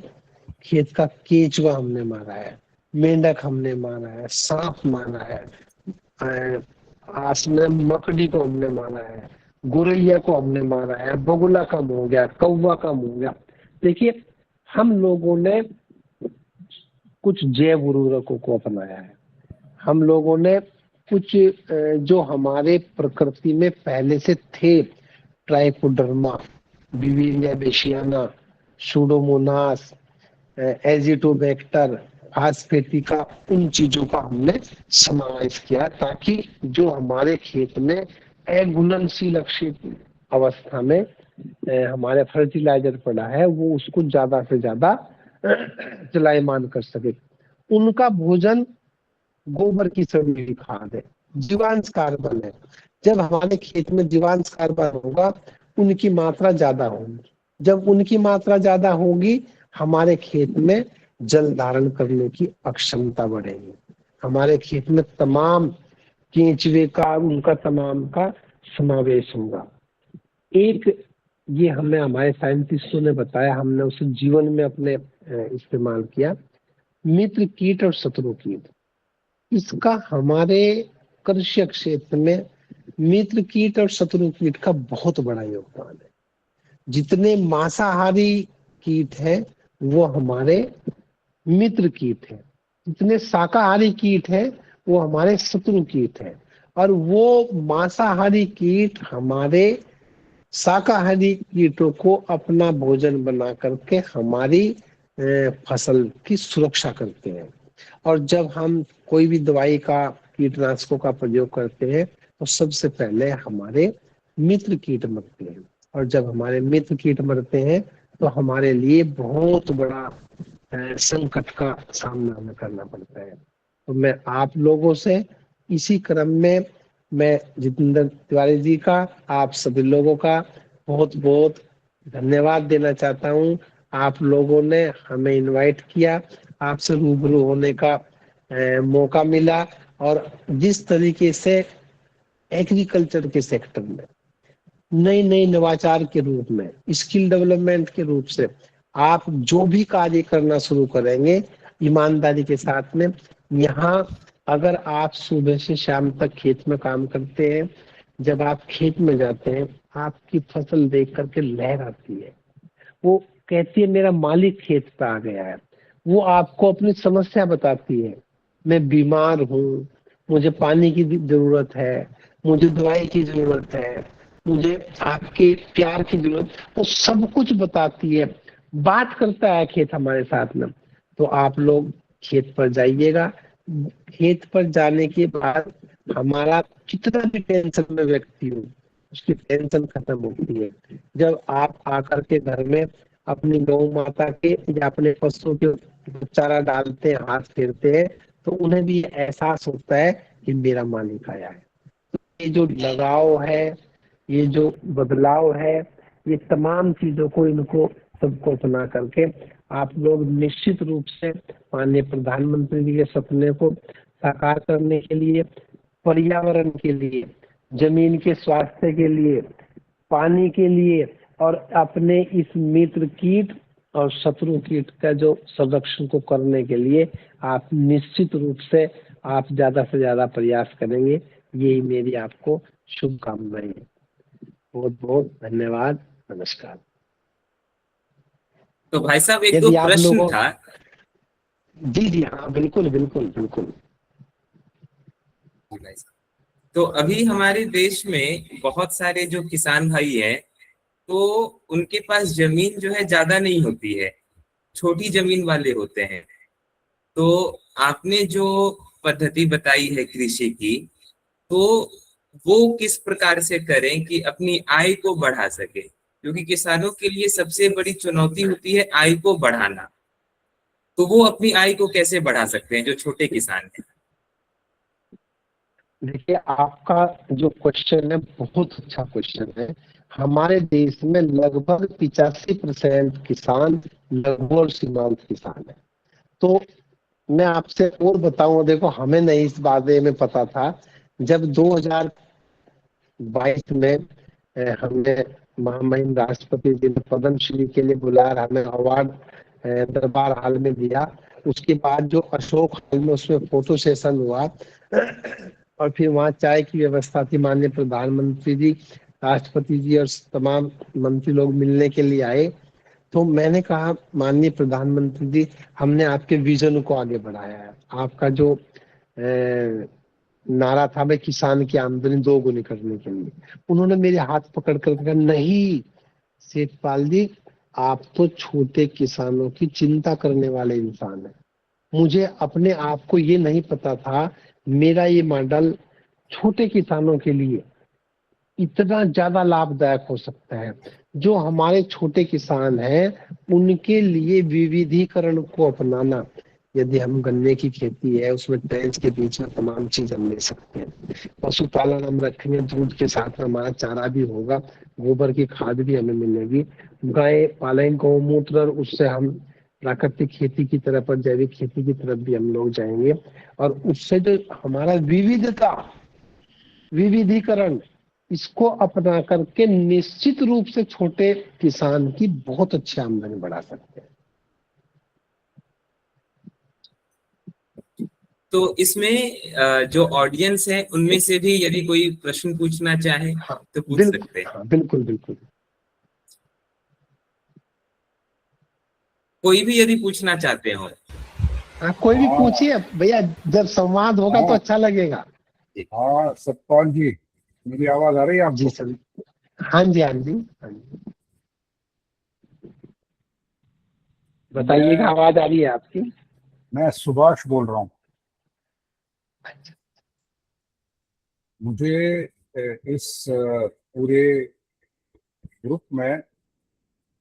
खेत का केचुआ हमने मारा है, मेंढक हमने मारा है, सांप मारा है, आसमान मकड़ी को हमने मारा है, गोरैया को हमने मारा है, बगुला कम हो गया, कौवा कम हो गया। देखिए, हम लोगों ने कुछ जैव उर्वरकों को अपनाया है, हम लोगों ने कुछ जो हमारे प्रकृति में पहले से थे, ट्राइकोडर्मा, बिविलिया बेसियाना, सूडोमोनास, एजिटोबैक्टर, फास्फेटिका, उन चीजों का हमने समावेश किया ताकि जो हमारे खेत में अघुलनशील अवस्था में हमारे फर्टिलाइजर पड़ा है वो उसको ज्यादा से ज्यादा चलायमान कर सके। उनका भोजन गोबर की सड़ी हुई खाद है, जीवांश कार्बन है। जब हमारे खेत में जीवांश कार्बन होगा उनकी मात्रा ज्यादा होगी, जब उनकी मात्रा ज्यादा होगी हमारे खेत में जल धारण करने की अक्षमता बढ़ेगी, हमारे खेत में तमाम केंचुए का, उनका तमाम का समावेश होगा। एक ये हमें हमारे साइंटिस्टों ने बताया, हमने उसे जीवन में अपने इस्तेमाल किया। मित्र कीट और शत्रु कीट, इसका हमारे कृषि क्षेत्र में मित्र कीट और शत्रु कीट का बहुत बड़ा योगदान है। जितने मांसाहारी कीट है वो हमारे मित्र कीट है, जितने शाकाहारी कीट है वो हमारे शत्रु कीट है, और वो मांसाहारी कीट हमारे शाकाहारी कीटों को अपना भोजन बना करके हमारी फसल की सुरक्षा करते हैं। और जब हम कोई भी दवाई का, कीटनाशकों का प्रयोग करते हैं तो सबसे पहले हमारे मित्र कीट मरते हैं, और जब हमारे मित्र कीट मरते हैं तो हमारे लिए बहुत बड़ा संकट का सामना हमें करना पड़ता है। तो मैं आप लोगों से इसी क्रम में मैं जितेंद्र तिवारी जी का, आप सभी लोगों का बहुत बहुत धन्यवाद देना चाहता हूँ। आप लोगों ने हमें इनवाइट किया, आपसे रूबरू होने का मौका मिला, और जिस तरीके से एग्रीकल्चर के सेक्टर में नई नई नवाचार के रूप में, स्किल डेवलपमेंट के रूप से आप जो भी कार्य करना शुरू करेंगे ईमानदारी के साथ में, यहाँ अगर आप सुबह से शाम तक खेत में काम करते हैं, जब आप खेत में जाते हैं आपकी फसल देख करके लहर आती है, वो कहती है मेरा मालिक खेत पे आ गया है, वो आपको अपनी समस्या बताती है, मैं बीमार हूँ, मुझे पानी की जरूरत है, मुझे दवाई की जरूरत है, मुझे आपके प्यार की जरूरत, वो सब कुछ बताती है, बात करता है खेत हमारे साथ में। तो आप लोग खेत पर जाइएगा, खेत पर जाने के बाद हमारा कितना भी टेंशन में व्यक्ति हो उसकी टेंशन खत्म होती है। जब आप आकर के घर में अपनी गौ माता के या अपने पशुओं के चारा डालते हैं, हाथ फेरते हैं, तो उन्हें भी एहसास होता है कि मेरा मालिक आया है। तो ये जो लगाव है, ये जो बदलाव है, ये तमाम चीजों को, इनको सबको अपना करके आप लोग निश्चित रूप से माननीय प्रधानमंत्री जी के सपने को साकार करने के लिए, पर्यावरण के लिए, जमीन के स्वास्थ्य के लिए, पानी के लिए, और अपने इस मित्र कीट और शत्रु कीट का जो संरक्षण को करने के लिए आप निश्चित रूप से आप ज्यादा से ज्यादा प्रयास करेंगे। यही मेरी आपको शुभकामनाएं हैं। बहुत बहुत धन्यवाद, नमस्कार। तो भाई साहब एक दो यदि आप प्रश्न लोगों, था। जी जी हाँ, बिल्कुल बिल्कुल बिल्कुल। जी भाई साहब, तो अभी हमारे देश में बहुत सारे जो किसान भाई हैं तो उनके पास जमीन जो है ज्यादा नहीं होती है, छोटी जमीन वाले होते हैं। तो आपने जो पद्धति बताई है कृषि की, तो वो किस प्रकार से करें कि अपनी आय को बढ़ा सके, क्योंकि किसानों के लिए सबसे बड़ी चुनौती होती है आय को बढ़ाना। तो वो अपनी आय को कैसे बढ़ा सकते हैं जो छोटे किसान हैं? देखिए, आपका जो क्वेश्चन है बहुत अच्छा क्वेश्चन है। हमारे देश में लगभग 85% किसान लघु और सीमांत किसान है। तो मैं आपसे और बताऊं, देखो हमें नहीं इस बारे में पता था। जब 2022 में हमने महामहिम राष्ट्रपति जी ने पद्मश्री के लिए बुलाया, हमें अवार्ड दरबार हाल में दिया। उसके बाद जो अशोक हॉल में उसमें फोटो सेशन हुआ और फिर वहाँ चाय की व्यवस्था थी। माननीय प्रधानमंत्री जी, राष्ट्रपति जी और तमाम मंत्री लोग मिलने के लिए आए। तो मैंने कहा, माननीय प्रधानमंत्री जी, हमने आपके विजन को आगे बढ़ाया है। आपका जो नारा था, भाई किसान की आमदनी दोगुनी करने के लिए, उन्होंने मेरे हाथ पकड़ कर कहा, नहीं सेठपाल जी, आप तो छोटे किसानों की चिंता करने वाले इंसान हैं। मुझे अपने आप को ये नहीं पता था मेरा ये मॉडल छोटे किसानों के लिए इतना ज्यादा लाभदायक हो सकता है। जो हमारे छोटे किसान हैं उनके लिए विविधीकरण को अपनाना, यदि हम गन्ने की खेती है उसमें टेरेस के बीच में तमाम चीज हम ले सकते हैं। पशुपालन हम रखेंगे, दूध के साथ में हमारा चारा भी होगा, गोबर की खाद भी हमें मिलेगी। गाय पालेंगे, गौमूत्र, उससे हम प्राकृतिक खेती की तरफ और जैविक खेती की तरफ भी हम लोग जाएंगे। और उससे जो हमारा विविधता, विविधीकरण, इसको अपना करके निश्चित रूप से छोटे किसान की बहुत अच्छी आमदनी बढ़ा सकते हैं। तो इसमें जो ऑडियंस है उनमें से भी यदि कोई प्रश्न पूछना चाहे हाँ तो पूछ बिल्कुल, सकते हैं। हाँ बिल्कुल बिल्कुल। कोई भी यदि पूछना चाहते हो। हाँ, कोई भी हाँ पूछिए भैया, जब संवाद होगा तो हाँ अच्छा लगेगा। हाँ, सतपाल जी, मेरी आवाज आ रही है जी आपको? सर। हाँ जी, हाँ जी, हाँ जी, बताइएगा, मैं आवाज आ रही है आपकी। मैं सुभाष बोल रहा हूँ। अच्छा। मुझे इस पूरे ग्रुप में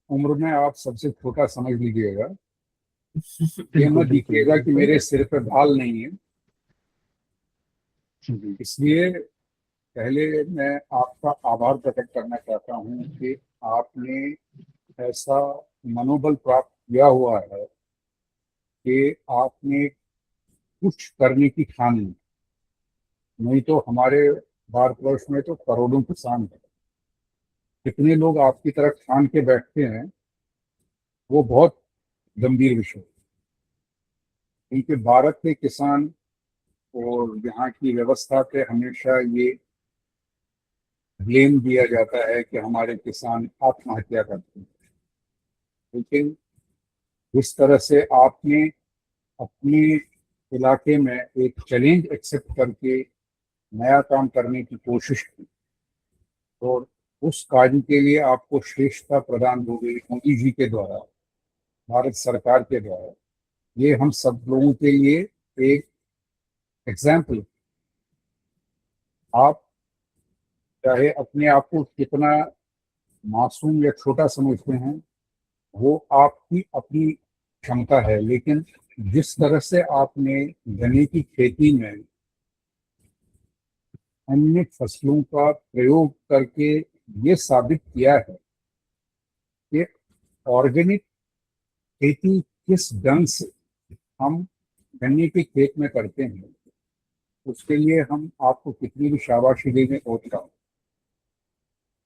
उम्र में आप सबसे छोटा समझ लीजिएगा। ये बिल्कुल मत बिल्कुल दिखिएगा कि बिल्कुल। मेरे सिर पे बाल नहीं है। जी जी। इसलिए पहले मैं आपका आभार प्रकट करना चाहता हूँ कि आपने ऐसा मनोबल प्राप्त किया हुआ है कि आपने कुछ करने की ठान ली। नहीं तो हमारे भारतवर्ष में तो करोड़ों किसान हैं। कितने लोग आपकी तरह ठान के बैठते हैं, वो बहुत गंभीर विषय है। क्योंकि भारत के किसान और यहाँ की व्यवस्था पे हमेशा ये ब्लेम दिया जाता है कि हमारे किसान आत्महत्या करते हैं। लेकिन जिस तरह से आपने अपने इलाके में एक चैलेंज एक्सेप्ट करके नया काम करने की कोशिश की, और उस कार्य के लिए आपको श्रेष्ठता प्रदान हो गई मोदी जी के द्वारा, भारत सरकार के द्वारा। ये हम सब लोगों के लिए एक एग्जाम्पल। आप चाहे अपने आप को कितना मासूम या छोटा समझते हैं, वो आपकी अपनी क्षमता है। लेकिन जिस तरह से आपने गन्ने की खेती में अन्य फसलों का प्रयोग करके ये साबित किया है कि ऑर्गेनिक खेती किस ढंग से हम गन्ने के खेत में करते हैं, उसके लिए हम आपको कितनी भी शाबाशी देने पहुंचता हूँ।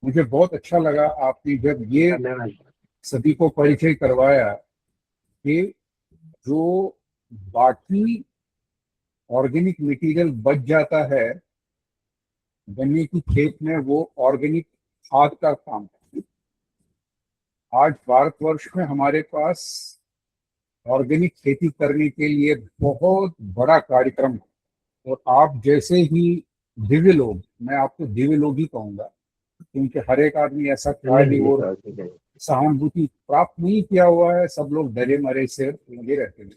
मुझे बहुत अच्छा लगा आपने जब ये धन्यवाद। सभी को परिचय करवाया कि जो बाकी ऑर्गेनिक मटेरियल बच जाता है गन्ने की खेत में, वो ऑर्गेनिक खाद का काम है। आज भारतवर्ष में हमारे पास ऑर्गेनिक खेती करने के लिए बहुत बड़ा कार्यक्रम है। और आप जैसे ही दिव्य लोग, मैं आपको दिव्य लोग ही कहूंगा, क्योंकि हर एक आदमी ऐसा नहीं खाली नहीं और सर, सहानुभूति प्राप्त नहीं किया हुआ है। सब लोग डरे मरे से लगे रहते हैं,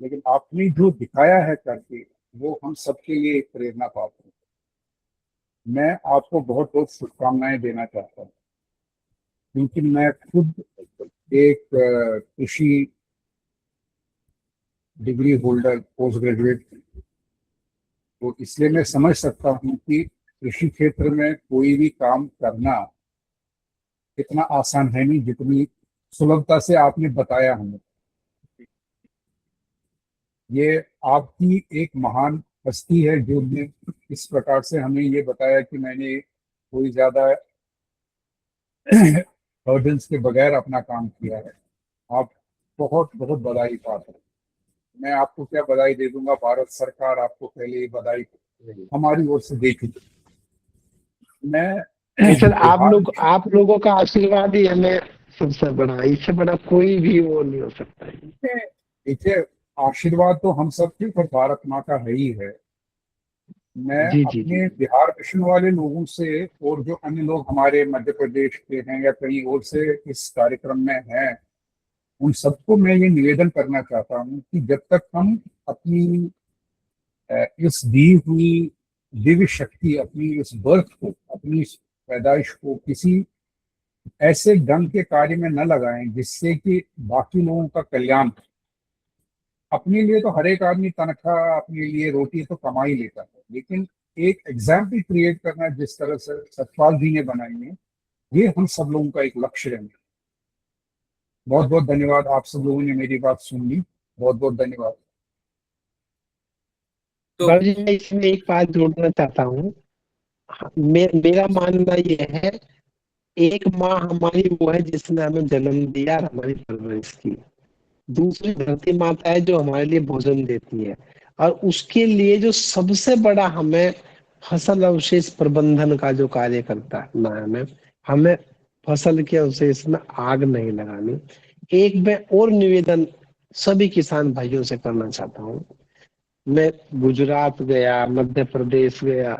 लेकिन आपने जो दिखाया है करके, वो हम सबके लिए एक प्रेरणा पात्र है। मैं आपको बहुत बहुत शुभकामनाएं देना चाहता हूँ, क्योंकि मैं खुद एक कृषि डिग्री होल्डर, पोस्ट ग्रेजुएट, तो इसलिए मैं समझ सकता हूँ कि कृषि क्षेत्र में कोई भी काम करना इतना आसान है नहीं, जितनी सुलभता से आपने बताया हमें। ये आपकी एक महान हस्ती है जो ने इस प्रकार से हमें ये बताया कि मैंने कोई ज्यादा हर्डल्स के बगैर अपना काम किया है। आप बहुत बहुत बधाई पात्र हैं। मैं आपको क्या बधाई दे दूंगा, भारत सरकार आपको पहले ही बधाई हमारी ओर से दे चुकी। मैं नहीं सर, बिहार, आप लोगों का आशीर्वाद ही हमें सबसे बड़ा, इससे बड़ा कोई भी वो नहीं हो सकता है। देखिए, आशीर्वाद तो हम सबके ऊपर भारत माँ का है ही है। मैं जी जी जी। अपने बिहार मिशन वाले लोगों से और जो अन्य लोग हमारे मध्य प्रदेश के हैं या कहीं और से इस कार्यक्रम में हैं, उन सबको मैं ये निवेदन करना चाहता हूँ कि जब तक हम अपनी इस दी हुई दिव्य शक्ति, अपनी इस बर्थ को, अपनी इस पैदाइश को किसी ऐसे ढंग के कार्य में न लगाएं जिससे कि बाकी लोगों का कल्याण हो। अपने लिए तो हर एक आदमी तनख्वाह, अपने लिए रोटी तो कमा ही लेता है, लेकिन एक एग्जाम्पल क्रिएट करना जिस तरह से सतपाल जी ने बनाई है, ये हम सब लोगों का एक लक्ष्य है। बहुत बहुत धन्यवाद, आप सब लोगों ने मेरी बात सुन ली। बहुत बहुत धन्यवाद। तो बाबू जी, मैं इसमें एक बात जोड़ना चाहता हूँ। मेरा मानना यह है, एक माँ हमारी वो है जिसने हमें जन्म दिया और हमारी परवरिश की। दूसरी धरती माता है जो हमारे लिए भोजन देती है। और उसके लिए जो सबसे बड़ा हमें फसल अवशेष प्रबंधन का जो कार्य करता है ना, हमें हमें फसल के अवशेष में आग नहीं लगानी। एक मैं और निवेदन सभी किसान भाइयों से करना चाहता हूँ। मैं गुजरात गया, मध्य प्रदेश गया,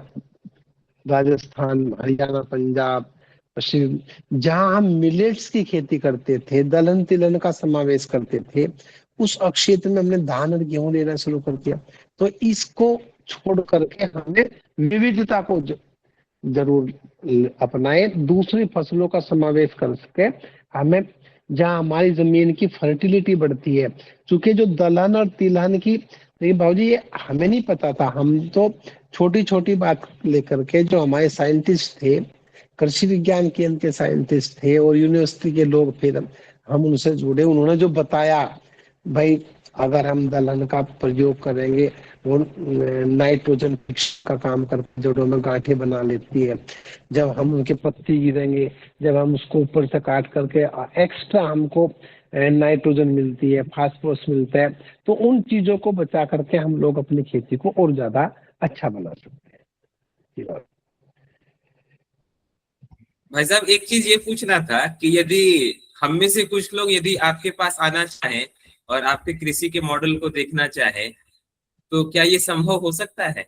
राजस्थान, हरियाणा, पंजाब, पश्चिम, जहां हम मिलेट्स की खेती करते थे, दलहन तिलहन का समावेश करते थे, उस क्षेत्र में हमने धान और गेहूं लेना शुरू कर दिया। तो इसको छोड़ करके हमें विविधता को जरूर अपनाए, दूसरी फसलों का समावेश कर सके। हमें जहाँ हमारी जमीन की फर्टिलिटी बढ़ती है, क्योंकि जो दलहन और तिलहन की, देखिए भाजी, ये हमें नहीं पता था। हम तो छोटी छोटी बात लेकर के, जो हमारे साइंटिस्ट थे, कृषि विज्ञान केंद्र के साइंटिस्ट थे और यूनिवर्सिटी के लोग, फिर हम उनसे जुड़े, उन्होंने जो बताया, भाई अगर हम दलहन का प्रयोग करेंगे, वो नाइट्रोजन फिक्स का काम करके जड़ों में गांठें बना लेती है। जब हम उनके पत्ती गिरेंगे, जब हम उसको ऊपर से काट करके एक्स्ट्रा हमको नाइट्रोजन मिलती है, फास्फोरस मिलता है, तो उन चीजों को बचा करके हम लोग अपनी खेती को और ज्यादा अच्छा बना सकते हैं। भाई साहब, एक चीज ये पूछना था कि यदि हम में से कुछ लोग यदि आपके पास आना चाहें और आपके कृषि के मॉडल को देखना चाहें, तो क्या ये संभव हो सकता है?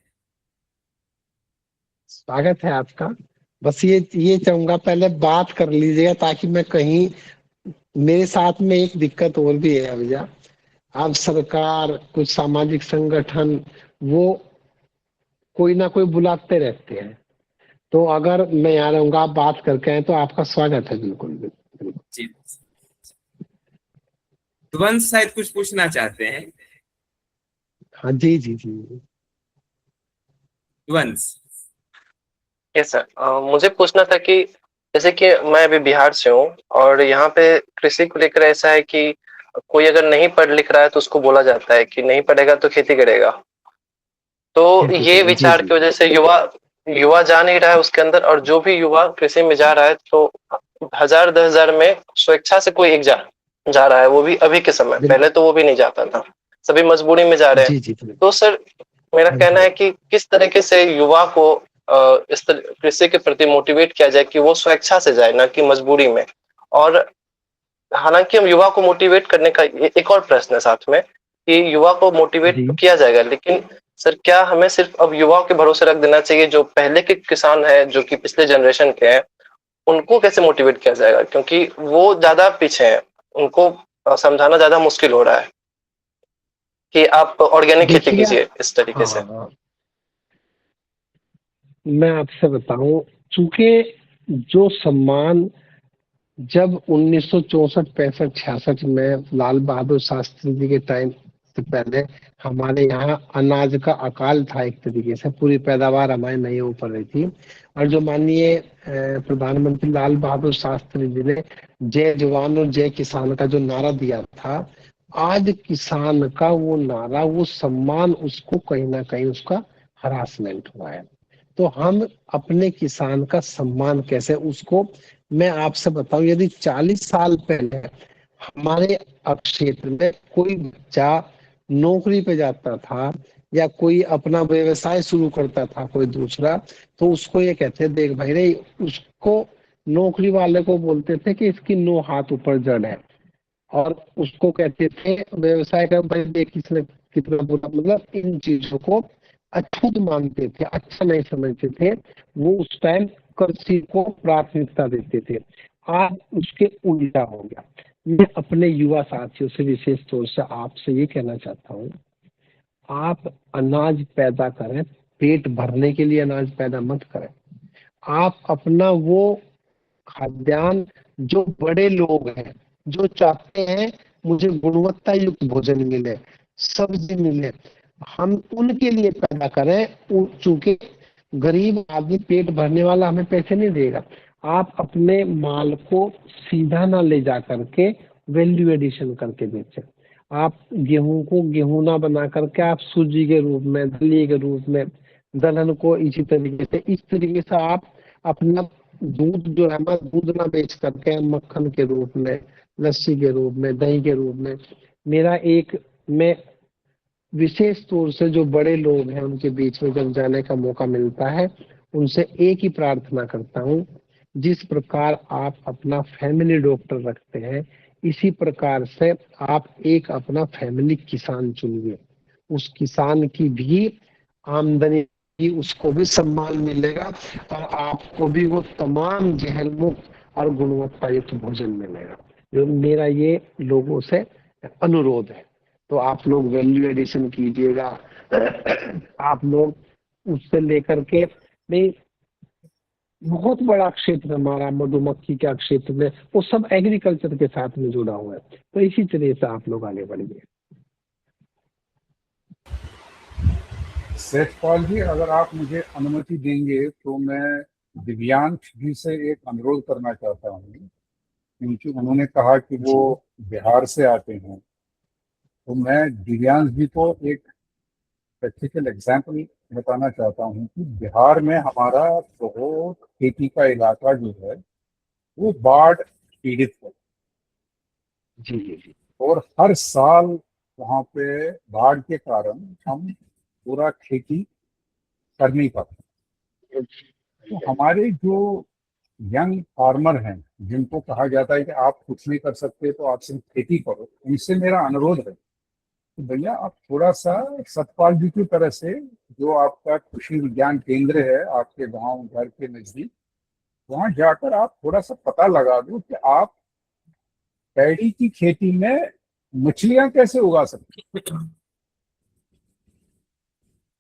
स्वागत है आपका। बस ये चाहूंगा, पहले बात कर लीजिएगा, ताकि मैं कहीं, मेरे साथ में एक दिक्कत और भी है भैया। अब सरकार, कुछ सामाजिक संगठन, वो कोई ना कोई बुलाते रहते हैं। तो अगर मैं यहाँ रहूंगा, आप बात करके आए, तो आपका स्वागत है, बिल्कुल बिल्कुल। जी। ध्वंस शायद कुछ पूछना चाहते हैं। हाँ जी जी जी। ध्वंस। यस सर, मुझे पूछना था कि जैसे कि मैं अभी बिहार से हूँ और यहाँ पे कृषि को लेकर ऐसा है कि कोई अगर नहीं पढ़ लिख रहा है तो उसको बोला जाता है कि नहीं पढ़ेगा तो खेती करेगा। तो खेती ये करें, जी विचार जी। की वजह से युवा युवा जा नहीं रहा है उसके अंदर, और जो भी युवा कृषि में जा रहा है तो 1000 10,000 में स्वेच्छा से कोई एक जा रहा है, वो भी अभी के समय, पहले बिल्कुल। तो वो भी नहीं जाता था, सभी मजबूरी में जा रहे हैं। जी जी बिल्कुल। तो सर, मेरा हाँ कहना जी। है कि किस तरीके से युवा को इस कृषि के प्रति मोटिवेट किया जाए कि वो स्वेच्छा से जाए, ना कि मजबूरी में। और हालांकि हम युवा को मोटिवेट करने का एक और प्रश्न है साथ में कि युवा को मोटिवेट जी तो किया जाएगा, लेकिन सर क्या हमें सिर्फ अब युवाओं के भरोसे रख देना चाहिए, जो पहले के किसान है, जो कि पिछले जनरेशन के हैं, उनको कैसे मोटिवेट किया जाएगा, क्योंकि वो ज्यादा पीछे हैं, उनको समझाना ज्यादा मुश्किल हो रहा है कि आप ऑर्गेनिक खेती देखिए, कीजिए इस तरीके से। हाँ, मैं आपसे बताऊं, चूंकि जो सम्मान जब 1964, 65, 66 में लाल बहादुर शास्त्री जी के टाइम से पहले हमारे यहाँ अनाज का अकाल था, एक तरीके से पूरी पैदावार हमारी नहीं हो पा रही थी, और जो माननीय प्रधानमंत्री लाल बहादुर शास्त्री जी ने जय जवान और जय किसान का जो नारा दिया था, आज किसान का वो नारा, वो सम्मान, उसको कहीं ना कहीं उसका हरासमेंट हुआ है। तो हम अपने किसान का सम्मान कैसे, उसको मैं आपसे बताऊं, यदि 40 साल पहले हमारे क्षेत्र में कोई बच्चा नौकरी पे जाता था या कोई अपना व्यवसाय शुरू करता था कोई दूसरा, तो उसको ये कहते, देख भाई रे, उसको नौकरी वाले को बोलते थे कि इसकी 9 हाथ ऊपर जड़ है, और उसको कहते थे व्यवसाय का, भाई देख इसने कितना बुरा, मतलब इन चीजों को अछूत मानते थे, अच्छा नहीं समझते थे। वो उस टाइम कृषि को प्राथमिकता देते थे। आज उसके उल्टा हो गया। मैं अपने युवा साथियों से, विशेष तौर से आपसे ये कहना चाहता हूँ, आप अनाज पैदा करें, पेट भरने के लिए अनाज पैदा मत करें। आप अपना वो खाद्यान्न, जो बड़े लोग हैं, जो चाहते हैं मुझे गुणवत्ता युक्त भोजन मिले, सब्जी मिले, हम उनके लिए पैदा करें। चूंकि गरीब आदमी, पेट भरने वाला हमें पैसे नहीं देगा। आप अपने माल को सीधा ना ले जा करके वैल्यू एडिशन करके बेचें। आप गेहूं को गेहूं ना बना करके आप सूजी के रूप में, दलिए के रूप में, दलहन को इसी तरीके से, इस तरीके से आप अपना दूध जो है, दूध ना बेच करके मक्खन के रूप में, लस्सी के रूप में, दही के रूप में। मेरा एक, मैं विशेष तौर से जो बड़े लोग हैं उनके बीच में जब जाने का मौका मिलता है, उनसे एक ही प्रार्थना करता हूँ, जिस प्रकार आप अपना फैमिली डॉक्टर रखते हैं, इसी प्रकार से आप एक अपना फैमिली किसान चुनिए। उस किसान की भी आमदनी, उसको भी सम्मान मिलेगा, और आपको भी वो तमाम जहर मुक्त और गुणवत्ता युक्त भोजन मिलेगा। जो मेरा ये लोगों से अनुरोध है। तो आप लोग वैल्यू एडिशन कीजिएगा। आप लोग उससे लेकर के, नहीं, बहुत बड़ा क्षेत्र हमारा मधुमक्खी का क्षेत्र में, वो सब एग्रीकल्चर के साथ में जुड़ा हुआ है। तो इसी तरह से आप लोग आगे बढ़िए। सेठपाल जी, अगर आप मुझे अनुमति देंगे तो मैं दिव्यांश जी से एक अनुरोध करना चाहता हूँ, क्योंकि उन्होंने कहा कि वो बिहार से आते हैं। तो मैं दिव्यांश जी को एक प्रैक्टिकल एग्जाम्पल बताना चाहता हूँ कि बिहार में हमारा बहुत खेती का इलाका जो है वो बाढ़ पीड़ित है, जी जी जी। और हर साल वहाँ पे बाढ़ के कारण हम पूरा खेती कर नहीं पाते। तो हमारे जो यंग फार्मर हैं, जिनको कहा जाता है कि आप कुछ नहीं कर सकते तो आप सिर्फ खेती करो, उनसे मेरा अनुरोध है कि भैया आप थोड़ा सा सतपाल जी की तरह से, जो आपका कृषि विज्ञान केंद्र है आपके गांव घर के नजदीक, वहां जाकर आप थोड़ा सा पता लगा दो कि आप पैडी की खेती में मछलियां कैसे उगा सकते हैं।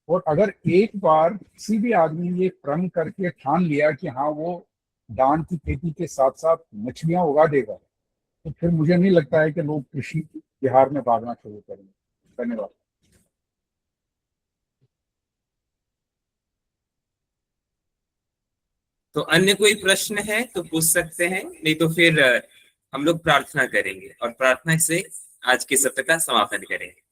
और अगर एक बार किसी भी आदमी ने ये प्रण करके ठान लिया कि हाँ वो धान की खेती के साथ साथ मछलियां उगा देगा, तो फिर मुझे नहीं लगता है कि लोग कृषि बिहार में भागना शुरू करेंगे। धन्यवाद। तो अन्य कोई प्रश्न है तो पूछ सकते हैं, नहीं तो फिर हम लोग प्रार्थना करेंगे और प्रार्थना से आज के सत्र का समापन करेंगे।